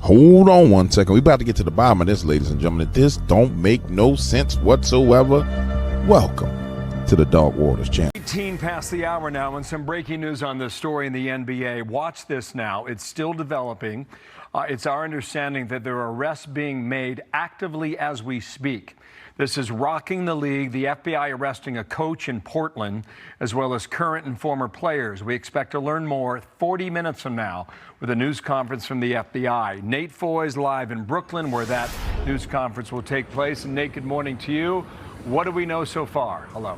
Hold on one second. We're about to get to the bottom of this, ladies and gentlemen. This don't make no sense whatsoever. Welcome to the Dark Waters channel. 18 past the hour now, and some breaking news on this story in the NBA. Watch this now. It's still developing. It's our understanding that there are arrests being made actively as we speak. This is rocking the league. The FBI arresting a coach in Portland, as well as current and former players. We expect to learn more 40 minutes from now with a news conference from the FBI. Nate Foy's live in Brooklyn, where that news conference will take place. And Nate, good morning to you. What do we know so far? Hello.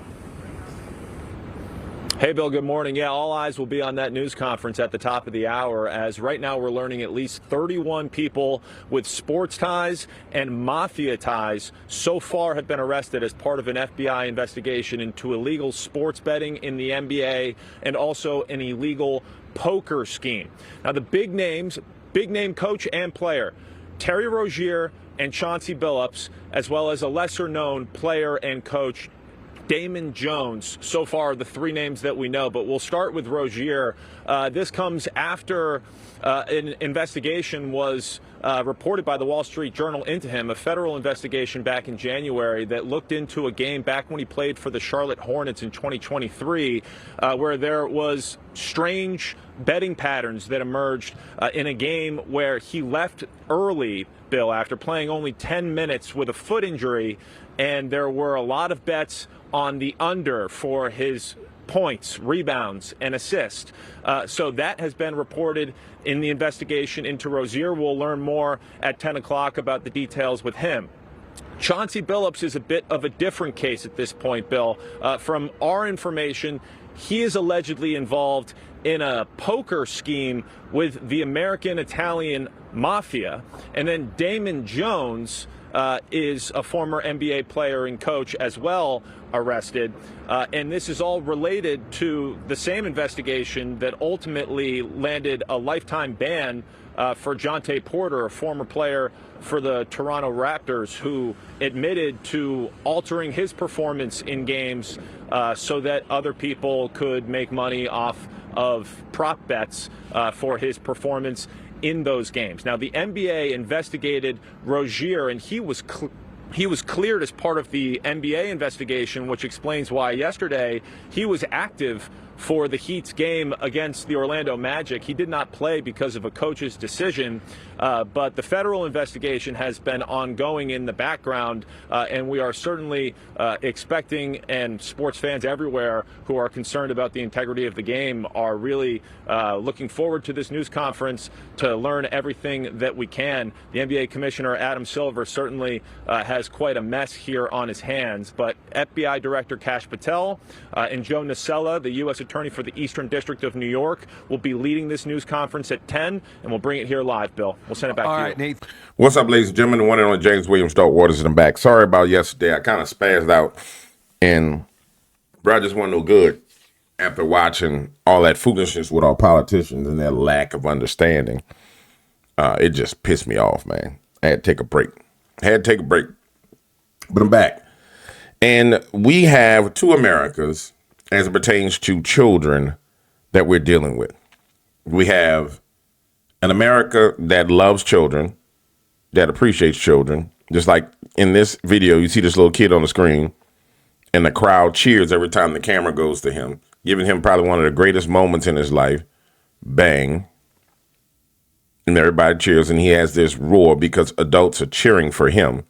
Hey, Bill, good morning. Yeah, all eyes will be on that news conference at the top of the hour, as right now we're learning at least 31 people with sports ties and mafia ties so far have been arrested as part of an FBI investigation into illegal sports betting in the NBA and also an illegal poker scheme. Now, the big names, big name coach and player, Terry Rozier and Chauncey Billups, as well as a lesser known player and coach, Damon Jones, so far the three names that we know, but we'll start with Rozier. This comes after an investigation was reported by the Wall Street Journal into him, a federal investigation back in January that looked into a game back when he played for the Charlotte Hornets in 2023, where there was strange betting patterns that emerged in a game where he left early, Bill, after playing only 10 minutes with a foot injury, and there were a lot of bets on the under for his points, rebounds, and assists. So that has been reported in the investigation into Rozier. We'll learn more at 10 o'clock about the details with him. Chauncey Billups is a bit of a different case at this point, Bill. From our information, he is allegedly involved in a poker scheme with the American-Italian mafia. And then Damon Jones is a former NBA player and coach as well, arrested. And this is all related to the same investigation that ultimately landed a lifetime ban for Jonte Porter, a former player for the Toronto Raptors, who admitted to altering his performance in games so that other people could make money off of prop bets for his performance in those games. Now, the NBA investigated Rozier, and he was cleared as part of the NBA investigation, which explains why yesterday he was active for the Heat's game against the Orlando Magic. He did not play because of a coach's decision, but the federal investigation has been ongoing in the background, and we are certainly expecting, and sports fans everywhere who are concerned about the integrity of the game are really looking forward to this news conference to learn everything that we can. The NBA Commissioner Adam Silver certainly has quite a mess here on his hands, but FBI Director Kash Patel and Joe Nacella, the U.S. Attorney for the Eastern District of New York, will be leading this news conference at 10, and we'll bring it here live, Bill. We'll send it back to you. All right, Nate. What's up, ladies and gentlemen? The one and only James Williams, Dark Waters, and I'm back. Sorry about yesterday. I kind of spazzed out, and bro, I just wasn't no good after watching all that foolishness with our politicians and their lack of understanding. It just pissed me off, man. I had to take a break. But I'm back. And we have two Americas as it pertains to children that we're dealing with. We have an America that loves children, that appreciates children. Just like in this video, you see this little kid on the screen, and the crowd cheers every time the camera goes to him, giving him probably one of the greatest moments in his life. Bang. And everybody cheers, and he has this roar because adults are cheering for him,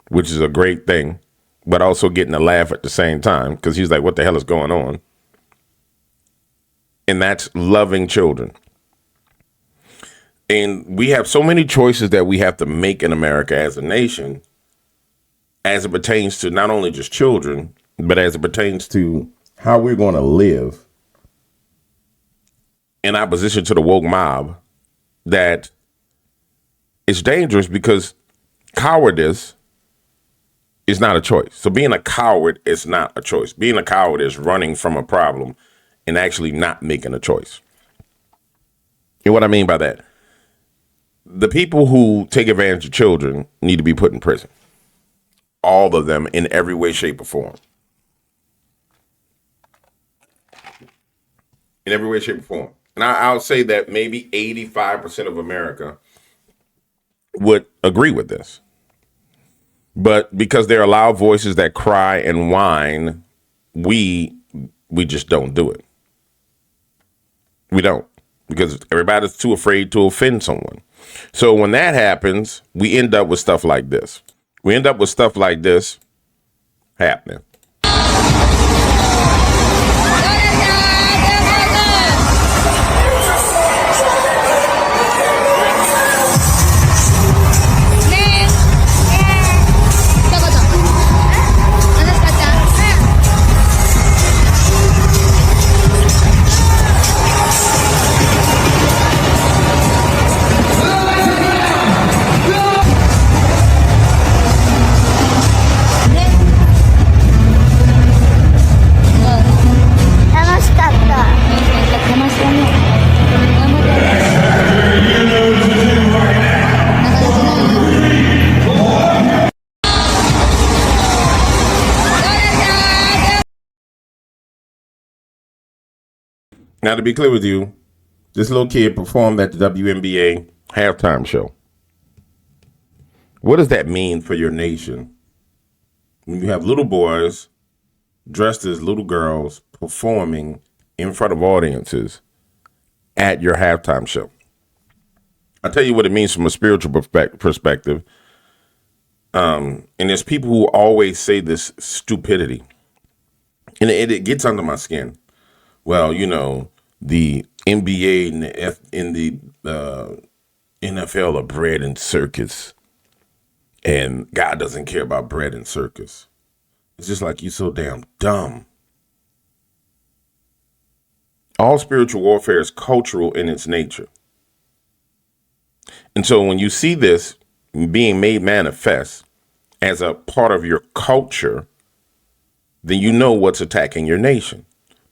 which is a great thing, but also getting a laugh at the same time because he's like, what the hell is going on? And that's loving children. And we have so many choices that we have to make in America as a nation as it pertains to not only just children, but as it pertains to how we're going to live in opposition to the woke mob, that it's dangerous because cowardice is not a choice. So being a coward is not a choice. Being a coward is running from a problem and actually not making a choice. And what I mean by that, the people who take advantage of children need to be put in prison. All of them, in every way, shape, or form. In every way, shape, or form. And I'll say that maybe 85% of America would agree with this. But because there are loud voices that cry and whine, we just don't do it. We don't, because everybody's too afraid to offend someone. So when that happens, we end up with stuff like this. We end up with stuff like this happening. Now, to be clear with you, this little kid performed at the WNBA halftime show. What does that mean for your nation when you have little boys dressed as little girls performing in front of audiences at your halftime show? I'll tell you what it means from a spiritual perspective. And there's people who always say this stupidity, and it gets under my skin. Well, you know, the NBA and the NFL are bread and circus, and God doesn't care about bread and circus. It's just like, you're so damn dumb. All spiritual warfare is cultural in its nature. And so when you see this being made manifest as a part of your culture, then you know what's attacking your nation.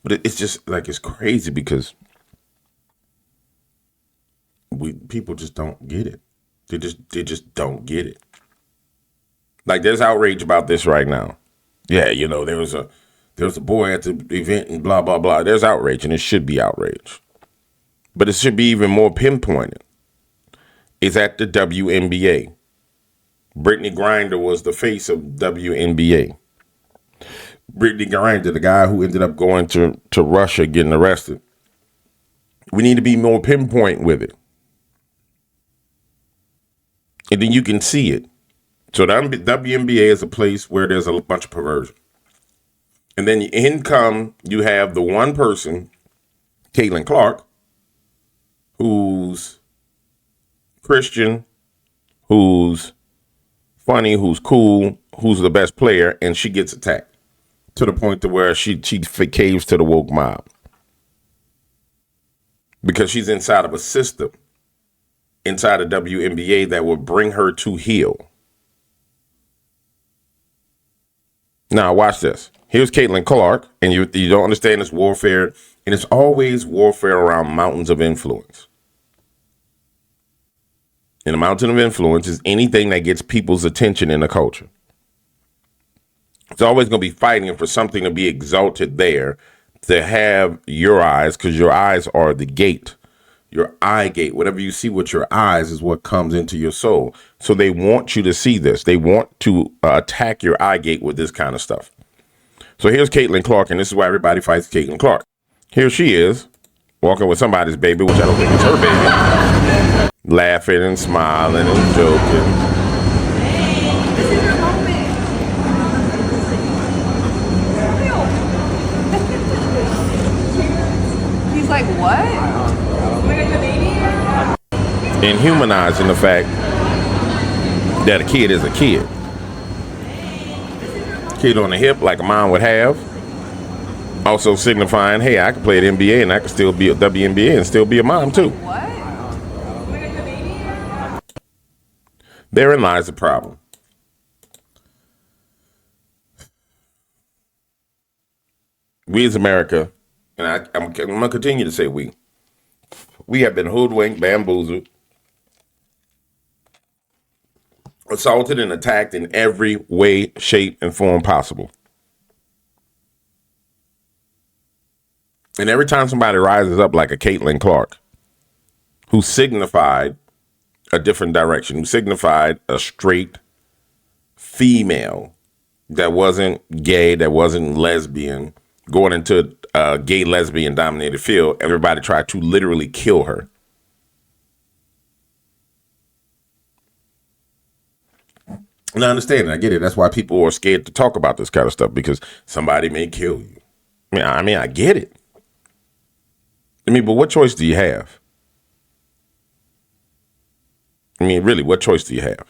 But it's just like, it's crazy because people just don't get it. They just don't get it. Like, there's outrage about this right now. Yeah, you know, there was a boy at the event and blah, blah, blah. There's outrage, and it should be outrage. But it should be even more pinpointed. It's at the WNBA. Brittany Griner was the face of WNBA. Brittany Griner, the guy who ended up going to Russia, getting arrested. We need to be more pinpoint with it. And then you can see it. So the WNBA is a place where there's a bunch of perversion. And then you have the one person, Caitlin Clark, who's Christian, who's funny, who's cool, who's the best player, and she gets attacked to the point to where she caves to the woke mob because she's inside of a system inside of WNBA that will bring her to heel. Now watch this. Here's Caitlin Clark, and you don't understand this warfare, and it's always warfare around mountains of influence. And a mountain of influence is anything that gets people's attention in the culture. It's always going to be fighting for something to be exalted there, to have your eyes, because your eyes are the gate, your eye gate. Whatever you see with your eyes is what comes into your soul. So they want you to see this. They want to attack your eye gate with this kind of stuff. So here's Caitlin Clark, and this is why everybody fights Caitlin Clark. Here she is, walking with somebody's baby, which I don't think is her baby, laughing and smiling and joking. He's like, what? And humanizing the fact that a kid is a kid. Kid on the hip like a mom would have. Also signifying, hey, I can play at NBA and I can still be at WNBA and still be a mom too. What? Therein lies the problem. We as America, and I'm going to continue to say we have been hoodwinked, bamboozled, assaulted and attacked in every way, shape, and form possible. And every time somebody rises up like a Caitlin Clark, who signified a different direction, who signified a straight female that wasn't gay, that wasn't lesbian, going into a gay lesbian dominated field. Everybody tried to literally kill her. And I understand it. I get it. That's why people are scared to talk about this kind of stuff, because somebody may kill you. I mean, I get it. But what choice do you have? Really, what choice do you have?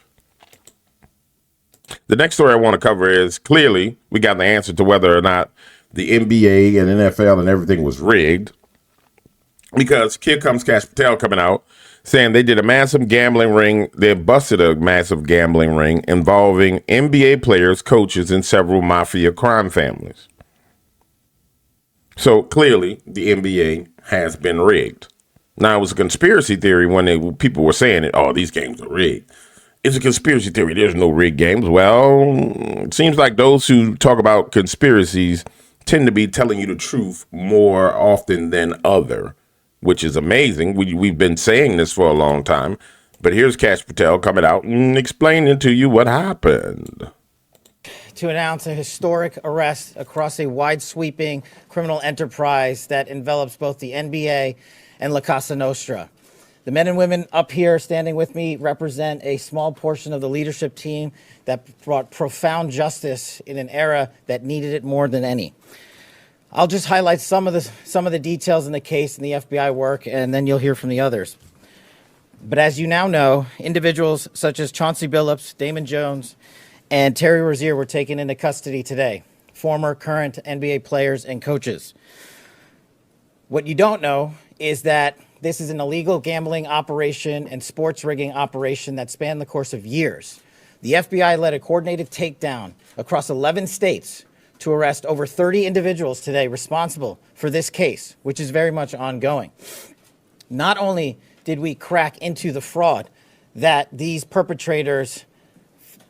The next story I want to cover is, clearly we got the answer to whether or not the NBA and NFL and everything was rigged, because here comes Cash Patel coming out saying they did a massive gambling ring. They busted a massive gambling ring involving NBA players, coaches, and several mafia crime families. So clearly the NBA has been rigged. Now, it was a conspiracy theory when people were saying it. Oh, these games are rigged. It's a conspiracy theory. There's no rigged games. Well, it seems like those who talk about conspiracies tend to be telling you the truth more often than other, which is amazing. We've been saying this for a long time, but here's Cash Patel coming out and explaining to you what happened. To announce a historic arrest across a wide-sweeping criminal enterprise that envelops both the NBA and La Casa Nostra. The men and women up here standing with me represent a small portion of the leadership team that brought profound justice in an era that needed it more than any. I'll just highlight some of the details in the case and the FBI work, and then you'll hear from the others. But as you now know, individuals such as Chauncey Billups, Damon Jones, and Terry Rozier were taken into custody today, former, current NBA players and coaches. What you don't know is that this is an illegal gambling operation and sports rigging operation that spanned the course of years. The FBI led a coordinated takedown across 11 states to arrest over 30 individuals today responsible for this case, which is very much ongoing. Not only did we crack into the fraud that these perpetrators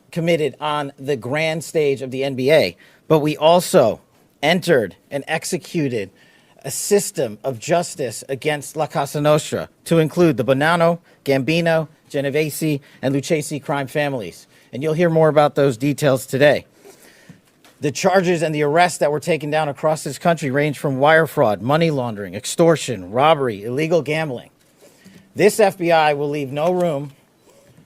committed on the grand stage of the NBA, but we also entered and executed a system of justice against La Casa Nostra to include the Bonanno, Gambino, Genovese, and Lucchesi crime families. And you'll hear more about those details today. The charges and the arrests that were taken down across this country range from wire fraud, money laundering, extortion, robbery, illegal gambling. This FBI will leave no room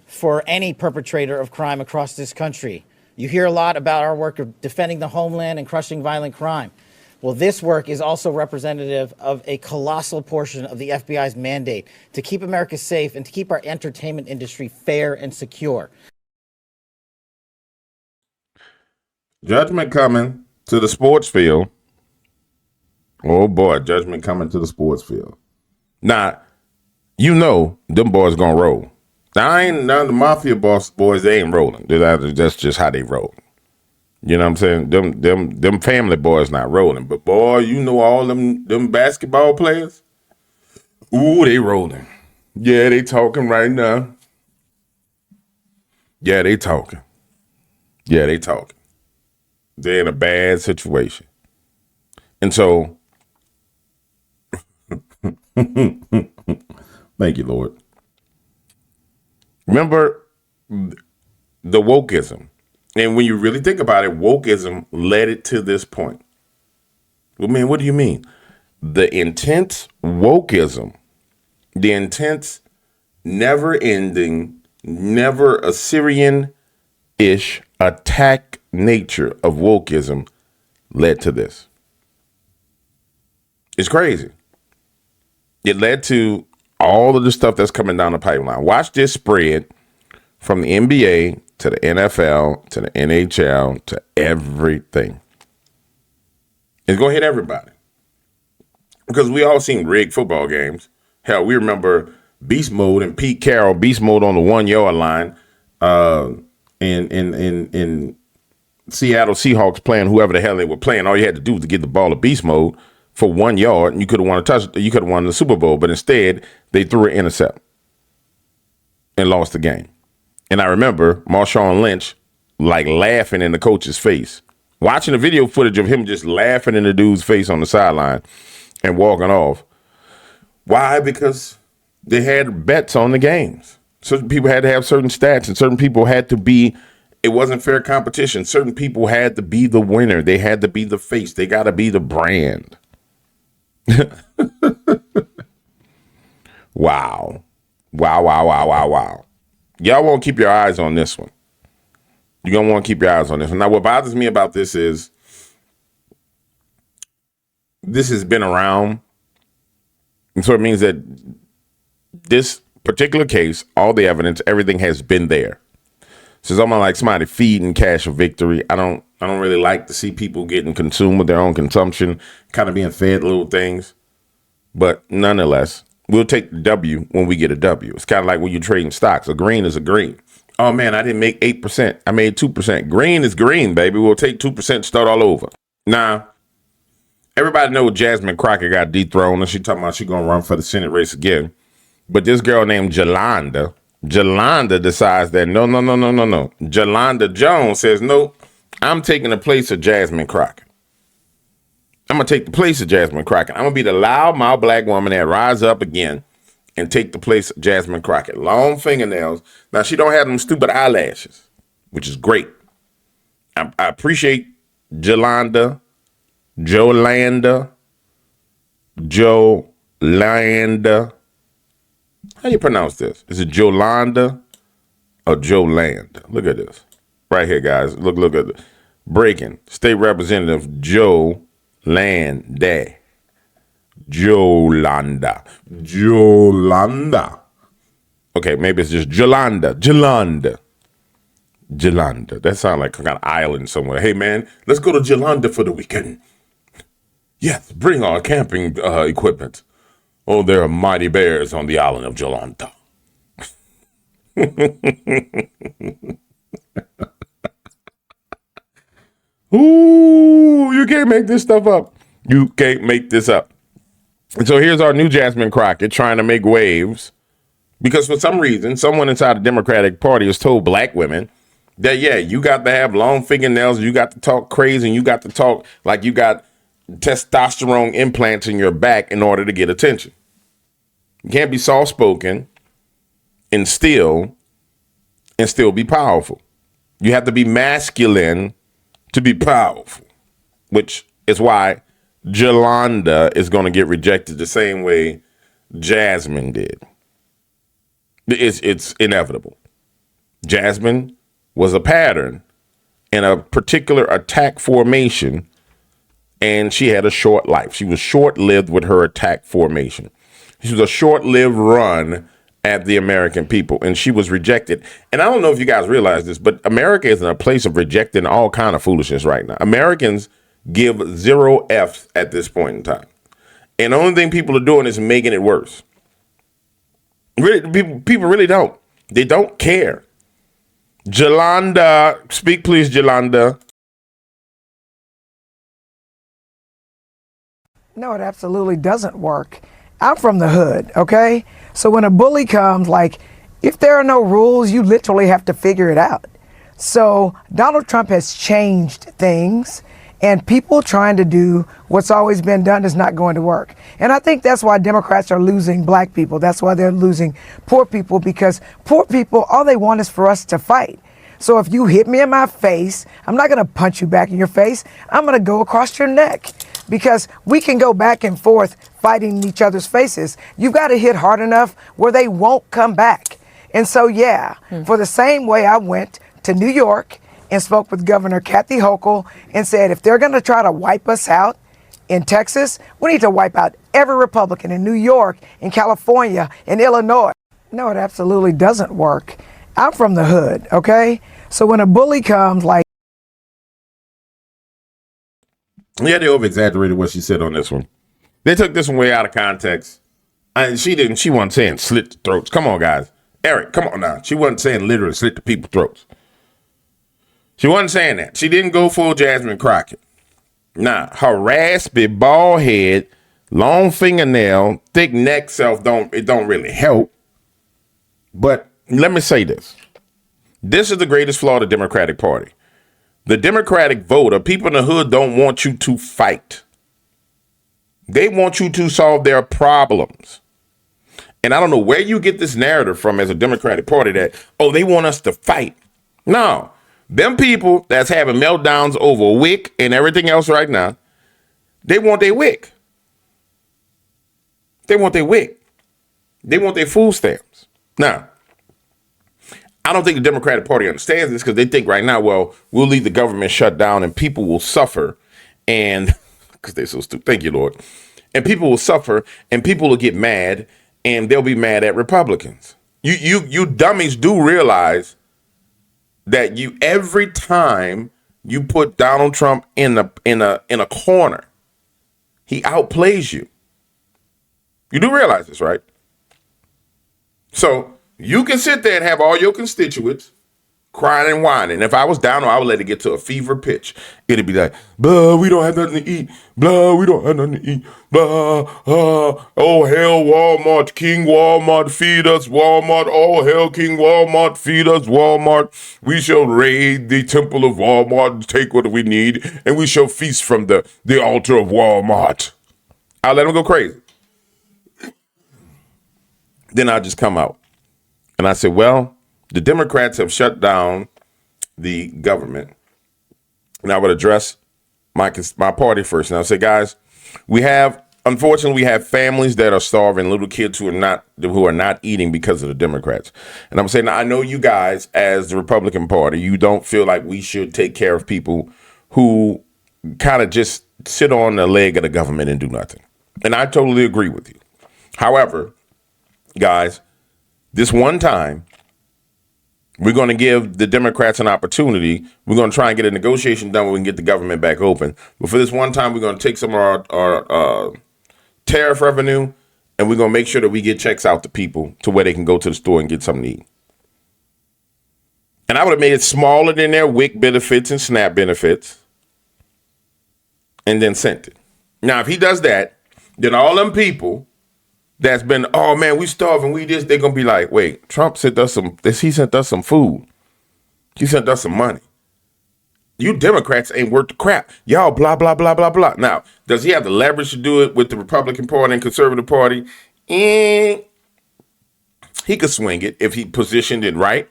for any perpetrator of crime across this country. You hear a lot about our work of defending the homeland and crushing violent crime. Well, this work is also representative of a colossal portion of the FBI's mandate to keep America safe and to keep our entertainment industry fair and secure. Judgment coming to the sports field. Oh boy, judgment coming to the sports field. Now, you know them boys gonna roll. Now, none of the mafia boys, they ain't rolling. That's just how they roll. You know what I'm saying? Them family boys not rolling. But boy, you know all them basketball players? Ooh, they rolling. Yeah, they talking right now. Yeah, they talking. They're in a bad situation. And so, thank you, Lord. Remember the wokeism. And when you really think about it, wokeism led it to this point. Well, man, what do you mean? The intense wokeism, the intense, never-ending, never Assyrian-ish attack nature of wokeism led to this. It's crazy. It led to all of the stuff that's coming down the pipeline. Watch this spread from the NBA to the NFL to the NHL to everything. It's going to hit everybody. Because we all seen rigged football games. Hell, we remember Beast Mode and Pete Carroll, Beast Mode on the 1 yard line, in Seattle Seahawks playing whoever the hell they were playing. All you had to do was to get the ball to Beast Mode for 1 yard, and you could have won you could have won the Super Bowl. But instead, they threw an intercept and lost the game. And I remember Marshawn Lynch like laughing in the coach's face, watching the video footage of him just laughing in the dude's face on the sideline and walking off. Why? Because they had bets on the games. Certain people had to have certain stats, and certain people had to be, it wasn't fair competition. Certain people had to be the winner. They had to be the face. They got to be the brand. Wow. Wow, wow, wow, wow, wow. Y'all want to keep your eyes on this one. You're going to want to keep your eyes on this one. Now, what bothers me about this is this has been around. And so it means that this particular case, all the evidence, everything has been there. So it's almost like somebody feeding cash of victory. I don't really like to see people getting consumed with their own consumption, kind of being fed little things. But nonetheless, we'll take the W when we get a W. It's kind of like when you're trading stocks. A green is a green. Oh, man, I didn't make 8%. I made 2%. Green is green, baby. We'll take 2%, start all over. Now, everybody knows Jasmine Crockett got dethroned, and she talking about she going to run for the Senate race again. But this girl named Jolanda decides that no. Jolanda Jones says, no, I'm taking the place of Jasmine Crockett. I'm going to take the place of Jasmine Crockett. I'm going to be the loudmouth black woman that rise up again and take the place of Jasmine Crockett. Long fingernails. Now, she don't have them stupid eyelashes, which is great. I appreciate Jolanda. How do you pronounce this? Is it Jolanda or Jolanda? Look at this. Right here, guys. Look at it. Breaking. State Representative Jolanda. Okay, maybe it's just Jolanda. That sounds like some kind of island somewhere. Hey, man, let's go to Jolanda for the weekend. Yes, bring our camping equipment. Oh, there are mighty bears on the island of Jolanta. Ooh, you can't make this stuff up. You can't make this up. And so here's our new Jasmine Crockett trying to make waves because for some reason, someone inside the Democratic Party has told black women that, yeah, you got to have long fingernails, you got to talk crazy, and you got to talk like you got testosterone implants in your back in order to get attention. You can't be soft-spoken and still be powerful. You have to be masculine to be powerful, which is why Jolanda is going to get rejected the same way Jasmine did. It's inevitable. Jasmine was a pattern in a particular attack formation, and she had a short life. She was short-lived with her attack formation. She was a short-lived run at the American people, and she was rejected. And I don't know if you guys realize this, but America is in a place of rejecting all kind of foolishness right now. Americans give 0 F's at this point in time. And the only thing people are doing is making it worse. Really, people really don't. They don't care. Jolanda, speak please, Jolanda. No, it absolutely doesn't work. I'm from the hood, okay? So when a bully comes, like, if there are no rules, you literally have to figure it out. So Donald Trump has changed things, and people trying to do what's always been done is not going to work. And I think that's why Democrats are losing black people. That's why they're losing poor people, because poor people, all they want is for us to fight. So if you hit me in my face, I'm not going to punch you back in your face. I'm going to go across your neck, because we can go back and forth fighting in each other's faces. You've got to hit hard enough where they won't come back. And so, yeah, for the same way I went to New York and spoke with Governor Kathy Hochul and said, if they're going to try to wipe us out in Texas, we need to wipe out every Republican in New York, in California, in Illinois. No, it absolutely doesn't work. I'm from the hood, okay? So when a bully comes, like, yeah, they over-exaggerated what she said on this one. They took this one way out of context. She wasn't saying slit the throats. Come on, guys. Eric, come on now. She wasn't saying literally slit the people's throats. She wasn't saying that. She didn't go full Jasmine Crockett. Nah, her raspy, bald head, long fingernail, thick neck self don't really help. But let me say this. This is the greatest flaw of the Democratic Party. The Democratic voter, people in the hood, don't want you to fight. They want you to solve their problems. And I don't know where you get this narrative from as a Democratic Party that, oh, they want us to fight. No. Them people that's having meltdowns over WIC and everything else right now, they want their WIC. They want their WIC. They want their food stamps. Now, I don't think the Democratic Party understands this because they think right now, well, we'll leave the government shut down and people will suffer. And because they're so stupid. Thank you, Lord. And people will suffer and people will get mad and they'll be mad at Republicans. You dummies do realize that you every time you put Donald Trump in a corner, he outplays you. You do realize this, right? So you can sit there and have all your constituents crying and whining. If I was down, I would let it get to a fever pitch. It'd be like, blah, we don't have nothing to eat. Blah, we don't have nothing to eat. Blah, oh, hell, Walmart, King Walmart, feed us, Walmart. Oh, hell, King Walmart, feed us, Walmart. We shall raid the temple of Walmart and take what we need, and we shall feast from the altar of Walmart. I'll let them go crazy. Then I'll just come out. And I said, well, the Democrats have shut down the government. And I would address my party first. And I'll say, guys, unfortunately, we have families that are starving, little kids who are not eating because of the Democrats. And I'm saying, I know you guys, as the Republican Party, you don't feel like we should take care of people who kind of just sit on the leg of the government and do nothing. And I totally agree with you. However, guys, this one time, we're going to give the Democrats an opportunity. We're going to try and get a negotiation done where we can get the government back open. But for this one time, we're going to take some of our tariff revenue, and we're going to make sure that we get checks out to people to where they can go to the store and get something to eat. And I would have made it smaller than their WIC benefits and SNAP benefits and then sent it. Now, if he does that, then all them people that's been, oh man, we starving, we this, they're gonna be like, wait, Trump sent us he sent us some food. He sent us some money. You Democrats ain't worth the crap. Y'all blah, blah, blah, blah, blah. Now, does he have the leverage to do it with the Republican Party and Conservative Party? He could swing it if he positioned it right.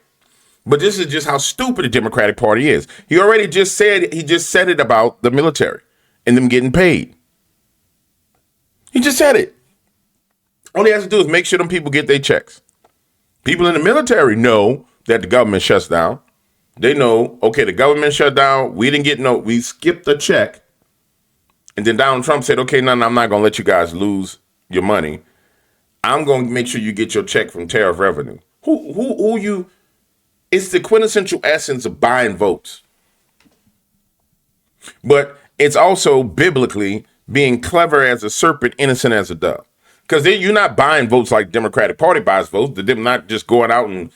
But this is just how stupid the Democratic Party is. He just said it about the military and them getting paid. He just said it. All he has to do is make sure them people get their checks. People in the military know that the government shuts down. They know, okay, the government shut down. We skipped the check. And then Donald Trump said, okay, no, I'm not going to let you guys lose your money. I'm going to make sure you get your check from tariff revenue. It's the quintessential essence of buying votes. But it's also biblically being clever as a serpent, innocent as a dove. Because you're not buying votes like Democratic Party buys votes. They're not just going out and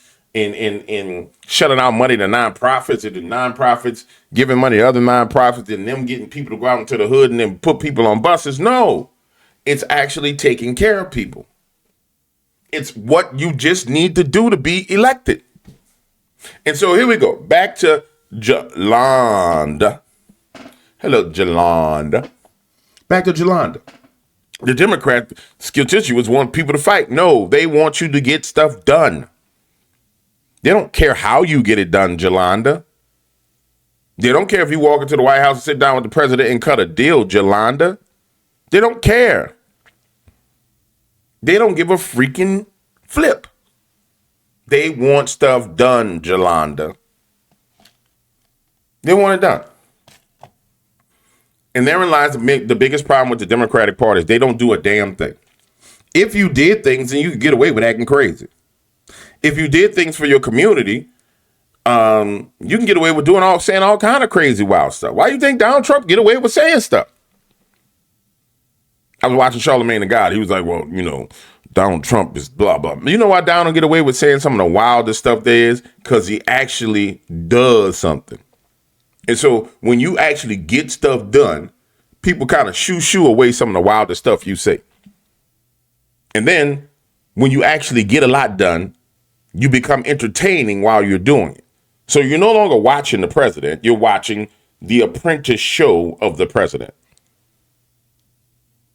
shutting out money to nonprofits, and the nonprofits giving money to other nonprofits, and them getting people to go out into the hood and then put people on buses. No, it's actually taking care of people. It's what you just need to do to be elected. And so here we go. Back to Jolanda. Hello, Jolanda. Back to Jolanda. The Democrat skill tissue is want people to fight. No, they want you to get stuff done. They don't care how you get it done, Jolanda. They don't care if you walk into the White House and sit down with the president and cut a deal, Jolanda. They don't care. They don't give a freaking flip. They want stuff done, Jolanda. They want it done. And therein lies the biggest problem with the Democratic Party is they don't do a damn thing. If you did things, then you could get away with acting crazy. If you did things for your community, you can get away with saying all kind of crazy, wild stuff. Why do you think Donald Trump get away with saying stuff? I was watching Charlemagne the God. He was like, well, Donald Trump is blah, blah. You know why Donald get away with saying some of the wildest stuff there is? Because he actually does something. And so when you actually get stuff done, people kind of shoo away some of the wildest stuff you say. And then when you actually get a lot done, you become entertaining while you're doing it. So you're no longer watching the president. You're watching the apprentice show of the president.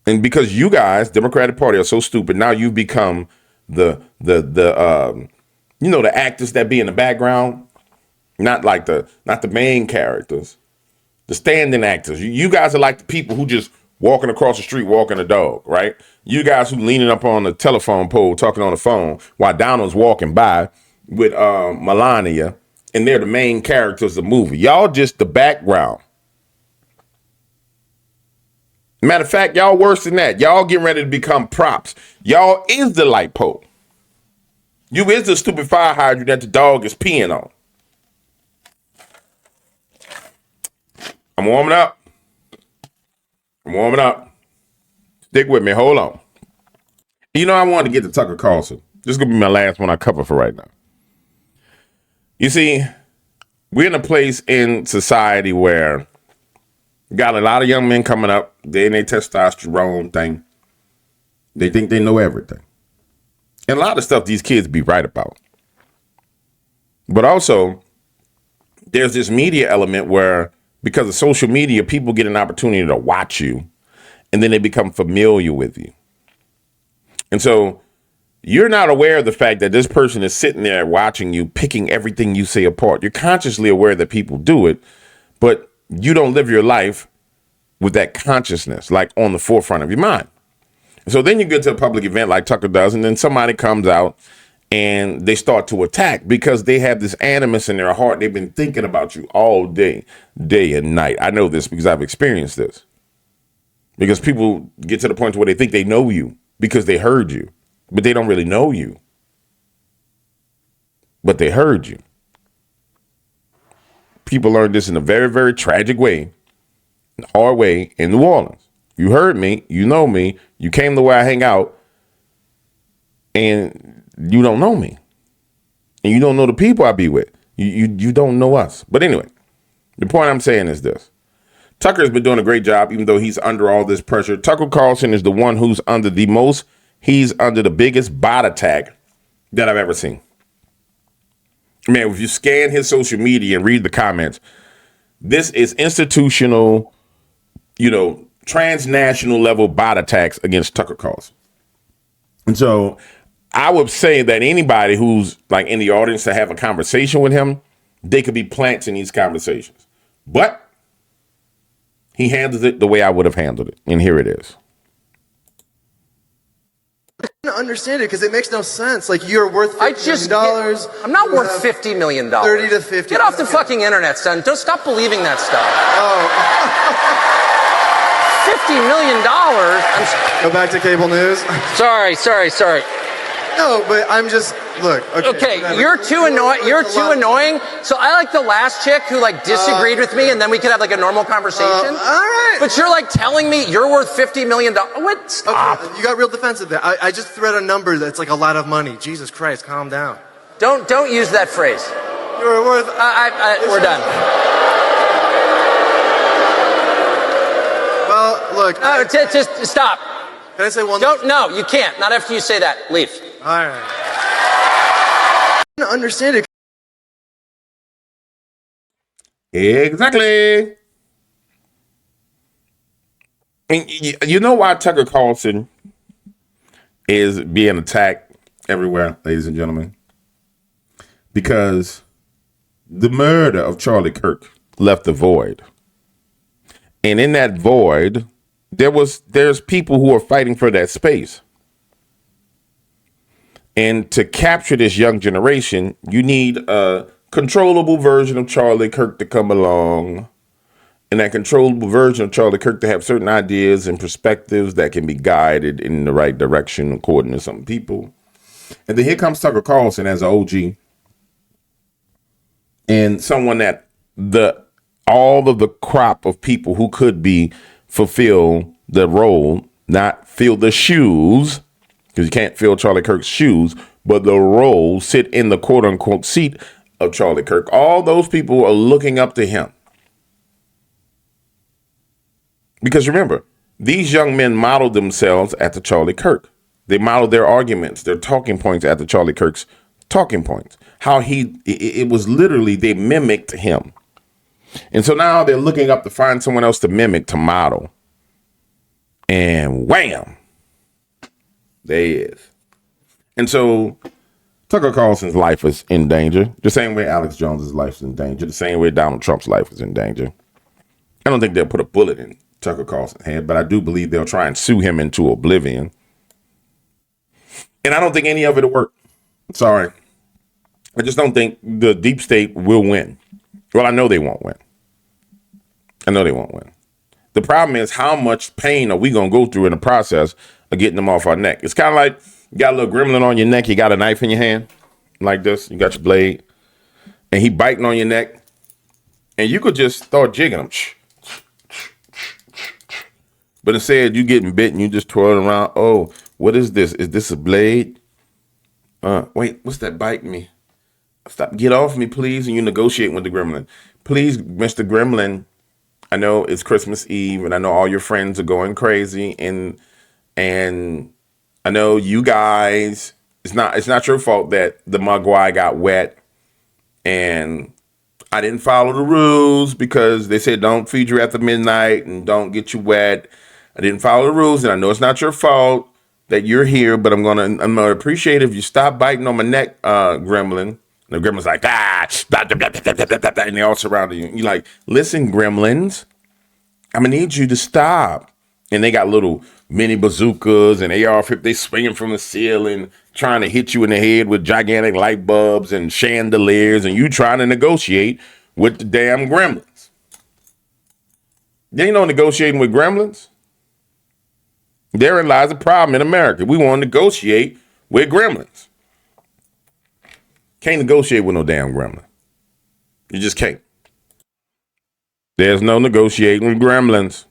And because you guys, Democratic Party, are so stupid, now you've become the actors that be in the background, not the main characters, the standing actors. You guys are like the people who just walking across the street, walking a dog, right? You guys who leaning up on the telephone pole, talking on the phone while Donald's walking by with Melania, and they're the main characters of the movie. Y'all just the background. Matter of fact, y'all worse than that. Y'all getting ready to become props. Y'all is the light pole. You is the stupid fire hydrant that the dog is peeing on. I'm warming up. Stick with me. Hold on. I wanted to get to Tucker Carlson. This is going to be my last one I cover for right now. You see, we're in a place in society where got a lot of young men coming up. They in their testosterone thing. They think they know everything. And a lot of stuff these kids be right about. But also, there's this media element where, because of social media, people get an opportunity to watch you, and then they become familiar with you. And so you're not aware of the fact that this person is sitting there watching you, picking everything you say apart. You're consciously aware that people do it, but you don't live your life with that consciousness, like on the forefront of your mind. So then you get to a public event like Tucker does, and then somebody comes out and they start to attack because they have this animus in their heart. They've been thinking about you all day and night. I know this because I've experienced this. Because people get to the point where they think they know you because they heard you, but they don't really know you. But they heard you. People learned this in a very, very tragic way, hard way in New Orleans. You heard me, you know me, you came to where I hang out, and you don't know me. And you don't know the people I be with. You don't know us. But anyway, the point I'm saying is this. Tucker has been doing a great job, even though he's under all this pressure. Tucker Carlson is the one who's under he's under the biggest bot attack that I've ever seen. Man, if you scan his social media and read the comments, this is institutional, transnational level bot attacks against Tucker Carlson. And so I would say that anybody who's like in the audience to have a conversation with him, they could be plants in these conversations. But he handles it the way I would have handled it. And here it is. I don't understand it because it makes no sense. Like, you're worth $50 million. I'm not worth $50 million. 30 to 50. Get off the fucking internet, son. Don't stop believing that stuff. $50 million. Go back to cable news. Sorry. No, but I'm just look. Okay, you're too annoying. You're too annoying. So I like the last chick who disagreed with me, and then we could have a normal conversation. All right. But you're telling me you're worth $50 million. What? Stop. Okay, you got real defensive there. I just threw out a number that's a lot of money. Jesus Christ, calm down. Don't use that phrase. You're worth. We're done. Well, look. Just stop. Can I say one? No, you can't. Not after you say that. Leave. All right. I don't understand it. Exactly. And you know why Tucker Carlson is being attacked everywhere, ladies and gentlemen? Because the murder of Charlie Kirk left a void. And in that void, there's people who are fighting for that space. And to capture this young generation, you need a controllable version of Charlie Kirk to come along. And that controllable version of Charlie Kirk to have certain ideas and perspectives that can be guided in the right direction according to some people. And then here comes Tucker Carlson as an OG. And someone that all of the crop of people who could fulfill the role, not fill the shoes, because you can't fill Charlie Kirk's shoes, but the role, sit in the quote unquote seat of Charlie Kirk. All those people are looking up to him. Because remember, these young men modeled themselves after Charlie Kirk. They modeled their arguments, their talking points after Charlie Kirk's talking points. It was literally, they mimicked him. And so now they're looking up to find someone else to mimic, to model. And wham, there he is. And so Tucker Carlson's life is in danger, the same way Alex Jones's life is in danger, the same way Donald Trump's life is in danger. I don't think they'll put a bullet in Tucker Carlson's head, but I do believe they'll try and sue him into oblivion. And I don't think any of it will work. Sorry. I just don't think the deep state will win. Well, I know they won't win. I know they won't win. The problem is, how much pain are we going to go through in the process of getting them off our neck? It's kind of like you got a little gremlin on your neck. You got a knife in your hand like this. You got your blade. And he biting on your neck. And you could just start jigging him. But instead, you getting bitten. You just twirling around. Oh, what is this? Is this a blade? Wait, what's that biting me? Stop, get off me, please. And you negotiate with the gremlin. Please, Mr. Gremlin, I know it's Christmas Eve and I know all your friends are going crazy and I know you guys, it's not your fault that the Mogwai got wet and I didn't follow the rules because they said don't feed you after midnight and don't get you wet. I didn't follow the rules and I know it's not your fault that you're here, but I'm gonna appreciate if you stop biting on my neck, Gremlin. And the gremlin's like, blah, blah, blah, blah, blah, blah, blah, and they all surround you. You're like, listen, gremlins, I'm going to need you to stop. And they got little mini bazookas and AR-15, they swinging from the ceiling, trying to hit you in the head with gigantic light bulbs and chandeliers, and you trying to negotiate with the damn gremlins. There ain't no negotiating with gremlins. Therein lies the problem in America. We want to negotiate with gremlins. Can't negotiate with no damn gremlin. You just can't. There's no negotiating with gremlins.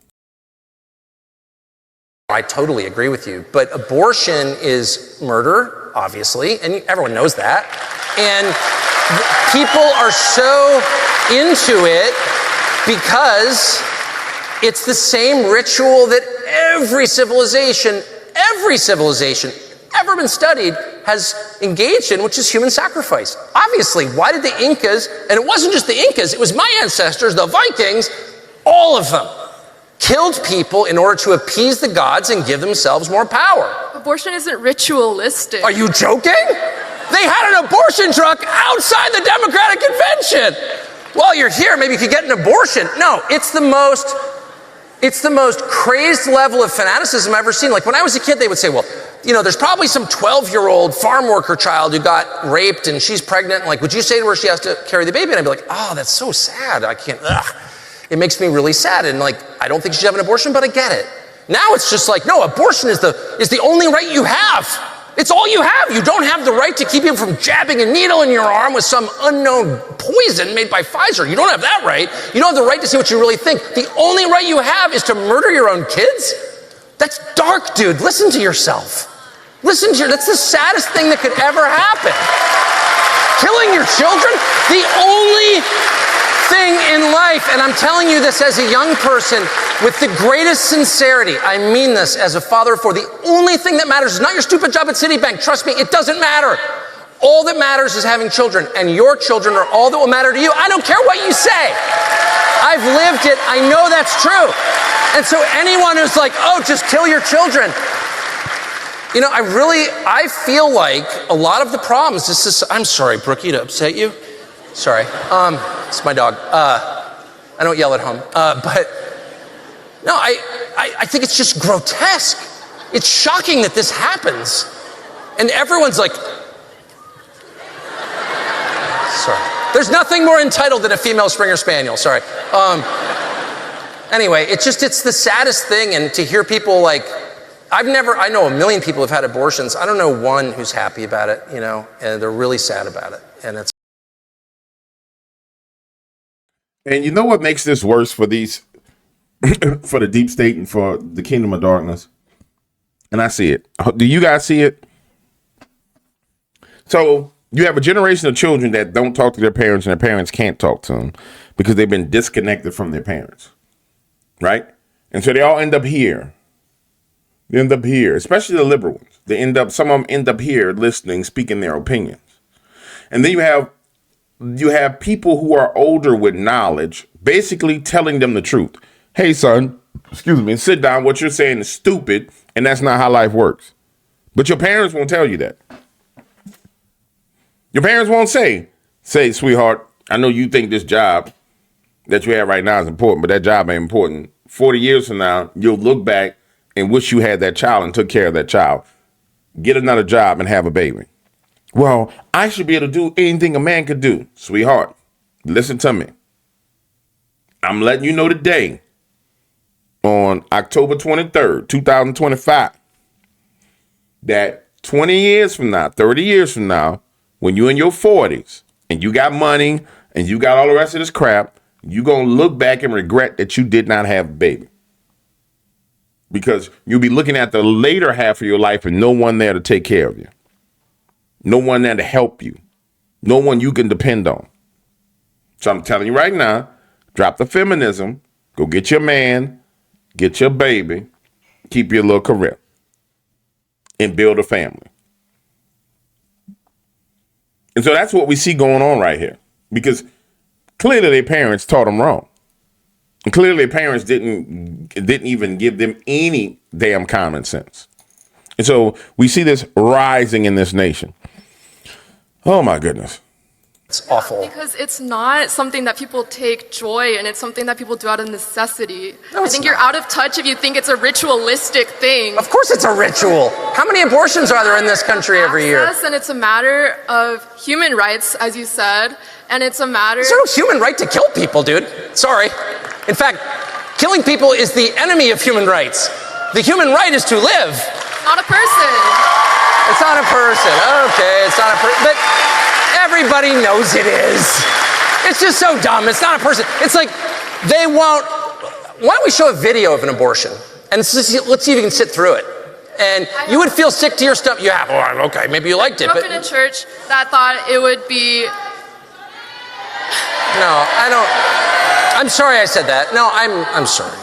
I totally agree with you, but abortion is murder, obviously, and everyone knows that. And people are so into it because it's the same ritual that every civilization ever been studied has engaged in, which is human sacrifice. Obviously, why did the Incas, and it wasn't just the Incas, it was my ancestors, the Vikings, all of them killed people in order to appease the gods and give themselves more power. Abortion isn't ritualistic. Are you joking? They had an abortion truck outside the Democratic Convention. While you're here, maybe you could get an abortion. No, it's the most crazed level of fanaticism I've ever seen. Like when I was a kid, they would say, well, you know, there's probably some 12-year-old farm worker child who got raped and she's pregnant. Like, would you say to her she has to carry the baby? And I'd be like, oh, that's so sad. I can't, It makes me really sad. And like, I don't think she should have an abortion, but I get it. Now it's just like, no, abortion is the only right you have. It's all you have. You don't have the right to keep you from jabbing a needle in your arm with some unknown poison made by Pfizer. You don't have that right. You don't have the right to say what you really think. The only right you have is to murder your own kids? That's dark, dude. Listen to yourself. That's the saddest thing that could ever happen. Killing your children? The only thing in life, and I'm telling you this as a young person with the greatest sincerity, I mean this as a father of four, the only thing that matters is not your stupid job at Citibank. Trust me, it doesn't matter. All that matters is having children, and your children are all that will matter to you. I don't care what you say. I've lived it. I know that's true. And so anyone who's like, oh, just kill your children. You know, I feel like a lot of the problems, I'm sorry, Brookie, to upset you. Sorry. It's my dog. I don't yell at home. But no, I think it's just grotesque. It's shocking that this happens. And everyone's like, sorry. There's nothing more entitled than a female Springer Spaniel. Sorry. Anyway, it's the saddest thing. And to hear people like, I know a million people have had abortions. I don't know one who's happy about it, you know, and they're really sad about it. And you know what makes this worse for these, for the deep state and for the kingdom of darkness? And I see it. Do you guys see it? So you have a generation of children that don't talk to their parents and their parents can't talk to them because they've been disconnected from their parents. Right? And so they all end up here. They end up here, especially the liberal ones. Some of them end up here listening, speaking their opinions. And then you have people who are older with knowledge, basically telling them the truth. Hey, son, sit down. What you're saying is stupid, and that's not how life works. But your parents won't tell you that. Your parents won't say, sweetheart, I know you think this job that you have right now is important, but that job ain't important. 40 years from now, you'll look back and wish you had that child and took care of that child. Get another job and have a baby. Well, I should be able to do anything a man could do. Sweetheart, listen to me. I'm letting you know today, on October 23rd, 2025, that 20 years from now, 30 years from now, when you're in your 40s and you got money and you got all the rest of this crap, you're going to look back and regret that you did not have a baby. Because you'll be looking at the later half of your life and no one there to take care of you. No one there to help you. No one you can depend on. So I'm telling you right now, drop the feminism, go get your man, get your baby, keep your little career, and build a family. And so that's what we see going on right here. Because clearly their parents taught them wrong. And clearly their parents didn't even give them any damn common sense. And so we see this rising in this nation. Oh my goodness. It's awful. Because it's not something that people take joy in. It's something that people do out of necessity. No, I think you're not. out of touch if you think it's a ritualistic thing. Of course it's a ritual. How many abortions are there in this country every year? Access, and it's a matter of human rights, as you said, and it's a matter... There's no human right to kill people, dude. Sorry. In fact, killing people is the enemy of human rights. The human right is to live. Not a person. It's not a person. Okay, it's not a person. But everybody knows it is. It's just so dumb. It's not a person. It's like they won't. Why don't we show a video of an abortion? And let's see if you can sit through it. And you would feel sick to your stomach. You have, oh, okay, maybe you liked it. I grew up in a church that thought it would be... No, I don't. I'm sorry I said that. No, I'm sorry.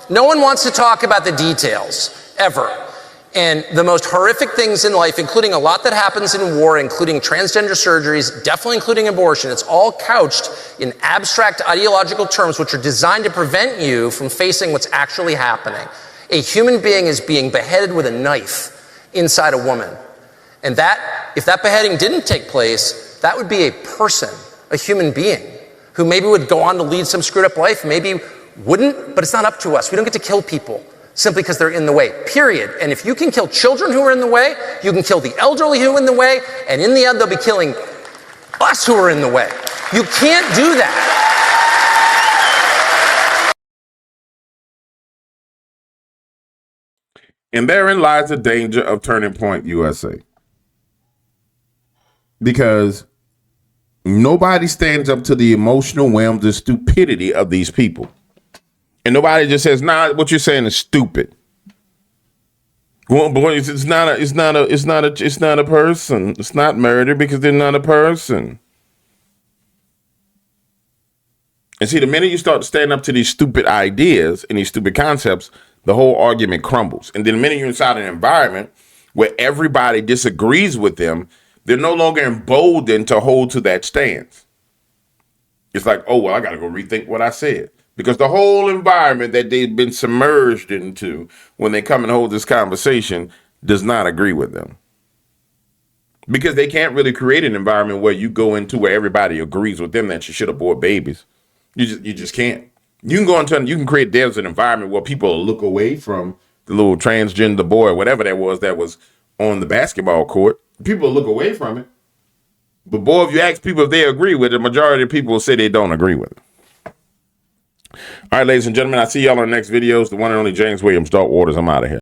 No one wants to talk about the details, ever. And the most horrific things in life, including a lot that happens in war, including transgender surgeries, definitely including abortion, it's all couched in abstract ideological terms which are designed to prevent you from facing what's actually happening. A human being is being beheaded with a knife inside a woman. And that, if that beheading didn't take place, that would be a person, a human being, who maybe would go on to lead some screwed up life, maybe wouldn't, but it's not up to us. We don't get to kill people simply because they're in the way, period. And if you can kill children who are in the way, you can kill the elderly who are in the way, and in the end, they'll be killing us who are in the way. You can't do that. And therein lies the danger of Turning Point USA. Because nobody stands up to the emotional whims and stupidity of these people. And nobody just says, nah, what you're saying is stupid. Well, boy, it's not a person. It's not murder because they're not a person. And see, the minute you start to stand up to these stupid ideas and these stupid concepts, the whole argument crumbles. And then the minute you're inside an environment where everybody disagrees with them, they're no longer emboldened to hold to that stance. It's like, oh, well, I got to go rethink what I said. Because the whole environment that they've been submerged into when they come and hold this conversation does not agree with them. Because they can't really create an environment where you go into where everybody agrees with them that you should abort babies. You just can't. You can create there's an environment where people look away from the little transgender boy, whatever that was on the basketball court. People look away from it. But boy, if you ask people if they agree with it, the majority of people will say they don't agree with it. All right, ladies and gentlemen, I'll see y'all on the next videos. The one and only James Williams, Dark Waters. I'm out of here.